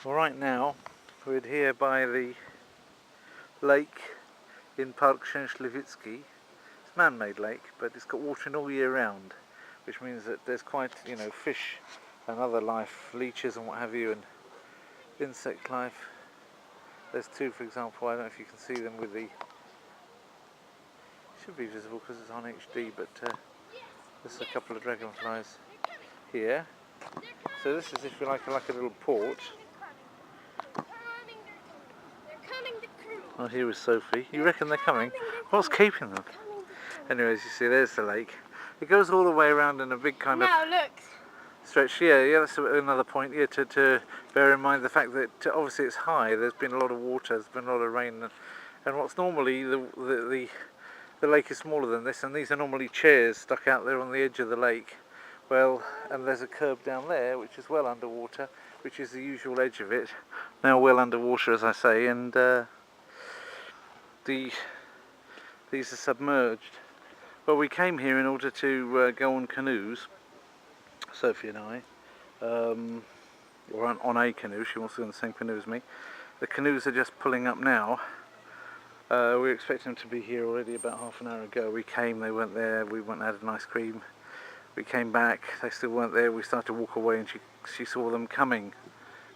Well, right now we're here by the lake in Park Szczesliwicki. It's a man-made lake, but it's got water in all year round, which means that there's quite, fish and other life, leeches and what have you, and insect life. There's two, for example. I don't know if you can see them with the... should be visible because it's on HD, but there's a couple of dragonflies here. So this is, if you like a little port. Oh, here is Sophie. You reckon they're coming? What's keeping them? Anyways, you see, there's the lake. It goes all the way around in a big kind of stretch. Yeah, that's another point. Yeah, to bear in mind the fact that obviously it's high. There's been a lot of water. There's been a lot of rain, and what's normally the lake is smaller than this, and these are normally chairs stuck out there on the edge of the lake. Well, and there's a curb down there which is well underwater, which is the usual edge of it. Now well underwater, as I say, and these are submerged. Well, we came here in order to go on canoes, Sophie and I, or on a canoe. She wants to go on the same canoe as me. The canoes are just pulling up now. We were expecting them to be here already about half an hour ago. We came, they weren't there. We went and had an ice cream. We came back, they still weren't there. We started to walk away, and she saw them coming.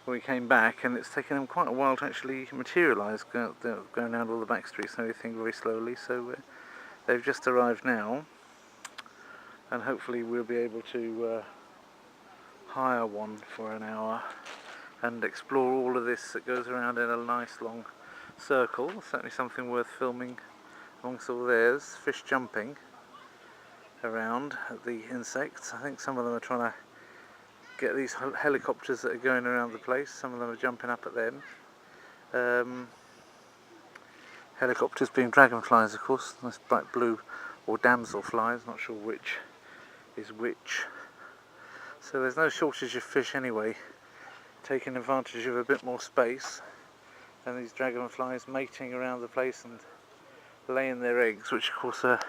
We came back, and it's taken them quite a while to actually materialise, going around all the back streets and everything very slowly. So they've just arrived now, and hopefully we'll be able to hire one for an hour and explore all of this that goes around in a nice long circle. Certainly something worth filming amongst all theirs. Fish jumping around at the insects. I think some of them are trying to get these helicopters that are going around the place. Some of them are jumping up at them. Helicopters being dragonflies, of course. Nice bright blue, or damselflies, not sure which is which. So there's no shortage of fish anyway, taking advantage of a bit more space, and these dragonflies mating around the place and laying their eggs, which of course are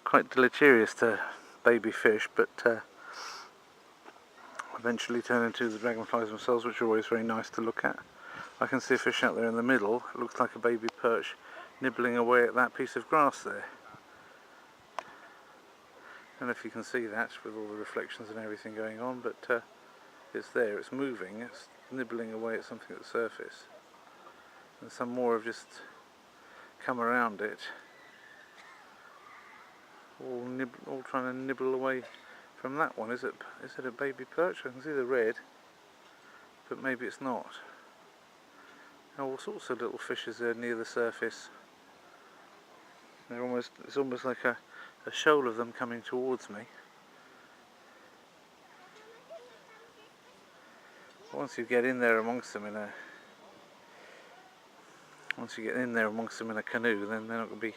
quite deleterious to baby fish, but eventually turn into the dragonflies themselves, which are always very nice to look at. I can see a fish out there in the middle. It looks like a baby perch nibbling away at that piece of grass there. I don't know if you can see that with all the reflections and everything going on, but it's there, it's moving, it's nibbling away at something at the surface. And some more have just come around it, all trying to nibble away from that one. Is it a baby perch? I can see the red, but maybe it's not. All sorts of little fishes are near the surface. It's almost like a shoal of them coming towards me. Once you get in there amongst them in a canoe, then they're not going to be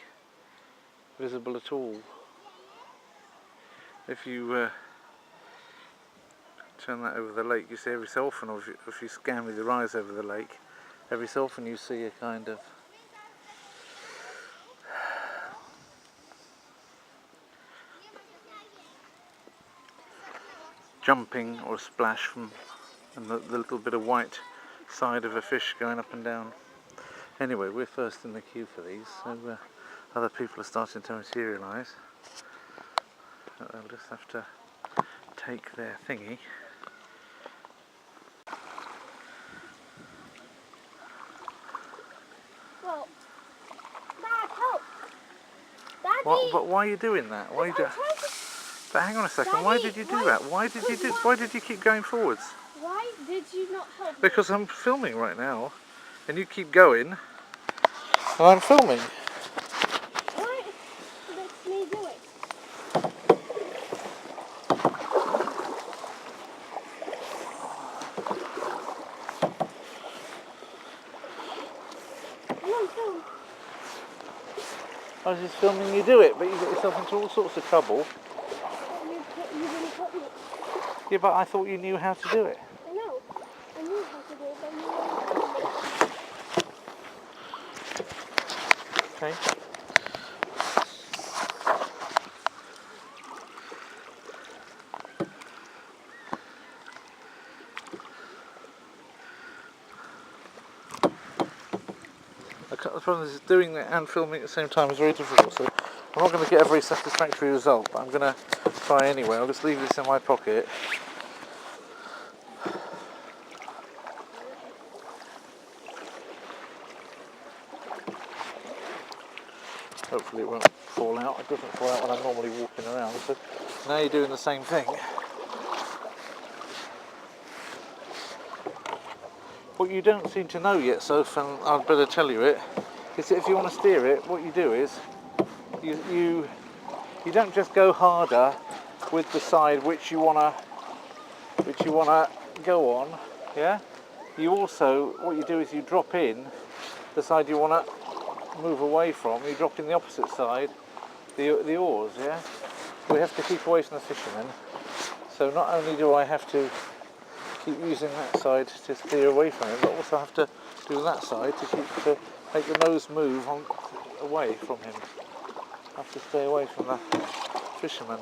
visible at all. If you turn that over the lake, you see every so often, or if you scan with your eyes over the lake, every so often you see a kind of jumping or a splash from the little bit of white side of a fish going up and down. Anyway, we're first in the queue for these, so other people are starting to materialise. They'll just have to take their thingy. Well, Dad, help! Daddy! What? But why are you doing that? Why are you But hang on a second. Daddy, why did you do that? Why did you keep going forwards? Why did you not help me? Because I'm filming right now, and you keep going, and I'm filming. What makes me do it? Come on, film. I was just filming you do it, but you got yourself into all sorts of trouble. You didn't help me. Yeah, but I thought you knew how to do it. I know. I knew how to do it, but you didn't help me. Okay. The problem is doing it and filming at the same time is very difficult, so I'm not going to get a very satisfactory result, but I'm going to try anyway. I'll just leave this in my pocket. Hopefully it won't fall out. It doesn't fall out when I'm normally walking around, so now you're doing the same thing. What you don't seem to know yet, Soph, and I'd better tell you it, is that if you want to steer it, what you do is you don't just go harder with the side which you wanna go on, yeah. You also, what you do is you drop in the side you wanna move away from. You drop in the opposite side, the oars, yeah. We have to keep away from the fishermen. So not only do I have to keep using that side to steer away from him, but also have to do that side to make the nose move away from him. I have to stay away from the fisherman.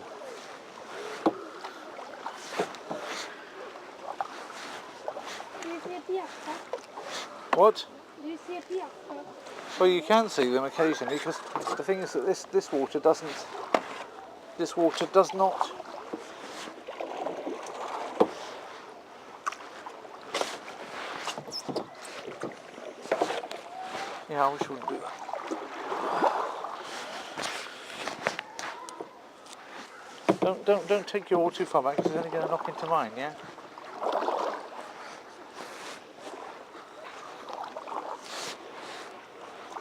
Do you see a piazza? What? Do you see a piazza? Well, you can see them occasionally, because the thing is that this water does not. Yeah, I wish we would do that. Don't take your oar too far back, because it's only going to knock into mine, yeah?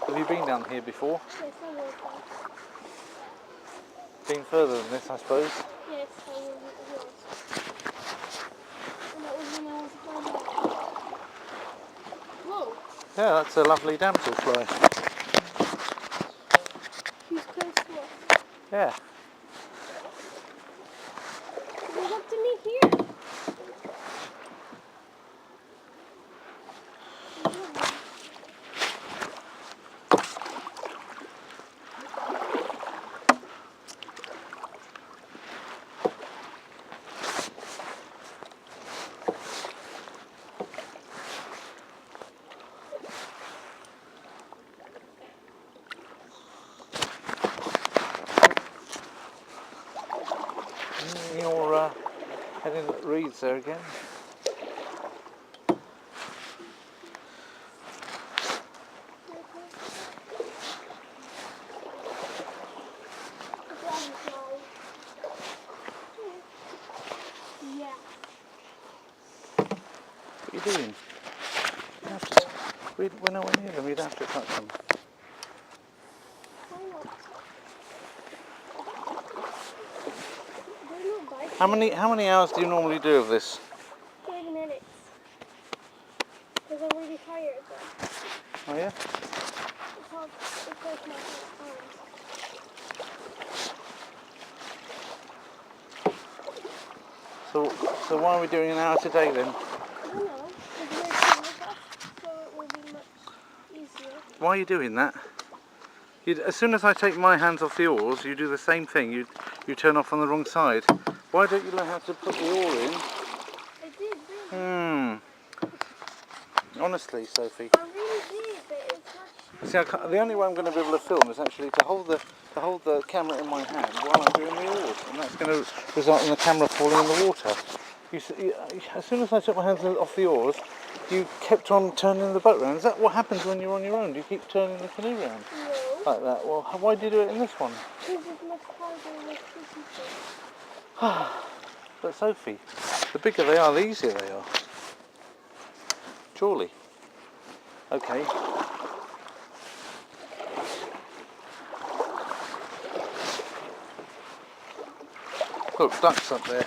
Have you been down here before? Yes, I will. Been further than this, I suppose. Yes, I will. And that was when I was flying. Whoa! Yeah, that's a lovely damselfly. She's close to us. Yeah. She's up to me here. You're heading at reeds there again. Yeah. What are you doing? You have to, we're nowhere near them, you'd have to touch them. Why not? There's no bike. How many hours do you normally do of this? 30 minutes. Because I'm really tired though. Oh yeah? It's like my arms. So why are we doing an hour today then? I don't know. Because we're two with us, so it will be much easier. Why are you doing that? As soon as I take my hands off the oars, you do the same thing. You turn off on the wrong side. Why don't you learn how to put the oar in? I did, really. Honestly, Sophie. I really did, but it's not See, the only way I'm going to be able to film is actually to hold the camera in my hand while I'm doing the oars, and that's going to result in the camera falling in the water. As soon as I took my hands off the oars, you kept on turning the boat around. Is that what happens when you're on your own? Do you keep turning the canoe around no. like that? Well, why do you do it in this one? Because it's much harder with two people. But Sophie, the bigger they are, the easier they are. Surely. Okay. Look, ducks up there.